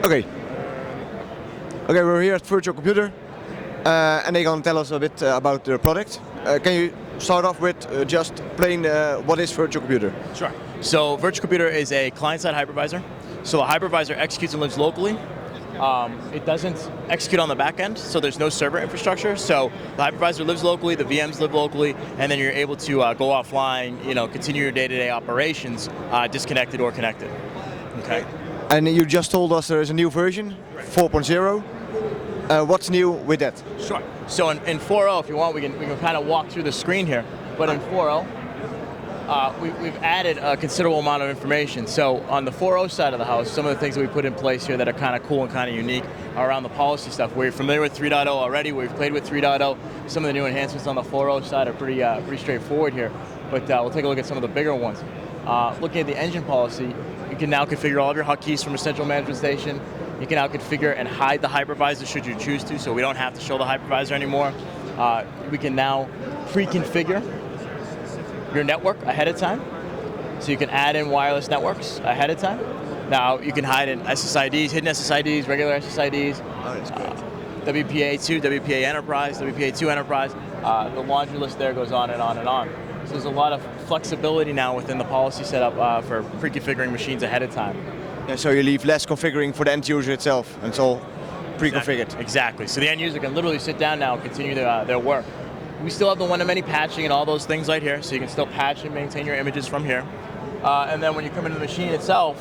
Okay. Okay, we're here at Virtual Computer, and they're going to tell us a bit about their product. Can you start off with just plain what is Virtual Computer? Sure. So Virtual Computer is a client-side hypervisor. So the hypervisor executes and lives locally. It doesn't execute on the back end, so there's no server infrastructure. So the hypervisor lives locally, the VMs live locally, and then you're able to go offline, continue your day-to-day operations, disconnected or connected. Okay. And you just told us there is a new version, 4.0. What's new with that? Sure. So in 4.0, if you want, we can kind of walk through the screen here. But in 4.0, we've added a considerable amount of information. So on the 4.0 side of the house, some of the things that we put in place here that are kind of cool and kind of unique are around the policy stuff. We're familiar with 3.0 already. We've played with 3.0. Some of the new enhancements on the 4.0 side are pretty straightforward here. But we'll take a look at some of the bigger ones. Looking at the engine policy, you can now configure all of your hotkeys from a central management station. You can now configure and hide the hypervisor should you choose to, so we don't have to show the hypervisor anymore. We can now pre-configure your network ahead of time, so you can add in wireless networks ahead of time. Now you can hide in SSIDs, hidden SSIDs, regular SSIDs, WPA2, WPA Enterprise, WPA2 Enterprise. The laundry list there goes on and on and on. So there's a lot of flexibility now within the policy setup for pre-configuring machines ahead of time. Yeah, so you leave less configuring for the end user itself, and it's all pre-configured. Exactly. So the end user can literally sit down now and continue their work. We still have the one-to-many patching and all those things right here, so you can still patch and maintain your images from here. And then when you come into the machine itself,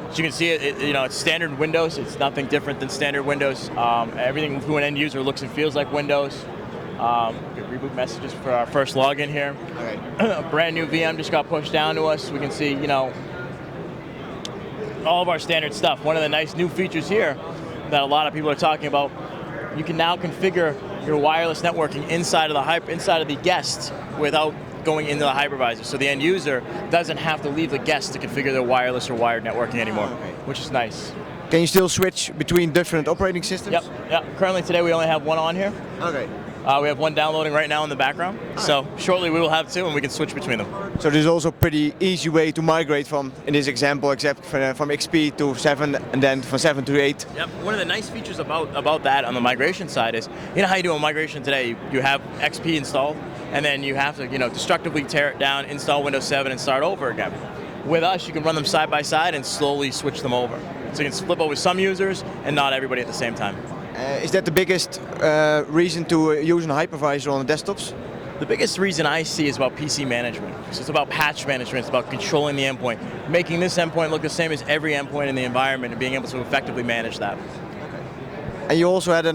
as you can see, it's standard Windows. It's nothing different than standard Windows. Everything through an end user looks and feels like Windows. Get reboot messages for our first login here. Okay. A brand new VM just got pushed down to us. We can see, all of our standard stuff. One of the nice new features here that a lot of people are talking about, you can now configure your wireless networking inside of the guest without going into the hypervisor. So the end user doesn't have to leave the guest to configure their wireless or wired networking anymore, which is nice. Can you still switch between different operating systems? Yep. Currently today we only have one on here. Okay. We have one downloading right now in the background. So shortly we will have two and we can switch between them. So there's also a pretty easy way to migrate from, in this example, from XP to 7 and then from 7 to 8. Yep. One of the nice features about that on the migration side is, how you do a migration today? You have XP installed and then you have to destructively tear it down, install Windows 7 and start over again. With us, you can run them side by side and slowly switch them over. So you can flip over some users and not everybody at the same time. Is that the biggest reason to use a hypervisor on the desktops? The biggest reason I see is about PC management. So it's about patch management, it's about controlling the endpoint, making this endpoint look the same as every endpoint in the environment and being able to effectively manage that. Okay. And you also had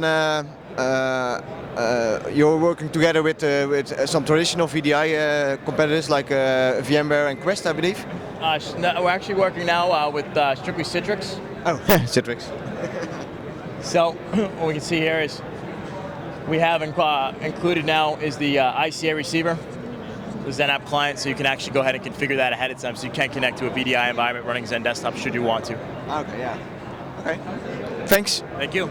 you're working together with some traditional VDI competitors like VMware and Quest, I believe? We're actually working now with strictly Citrix. Oh, Citrix. So what we can see here is we have included now is the ICA receiver, the XenApp client, so you can actually go ahead and configure that ahead of time, so you can connect to a VDI environment running Xen Desktop should you want to. Okay, yeah. Okay. Thanks. Thank you.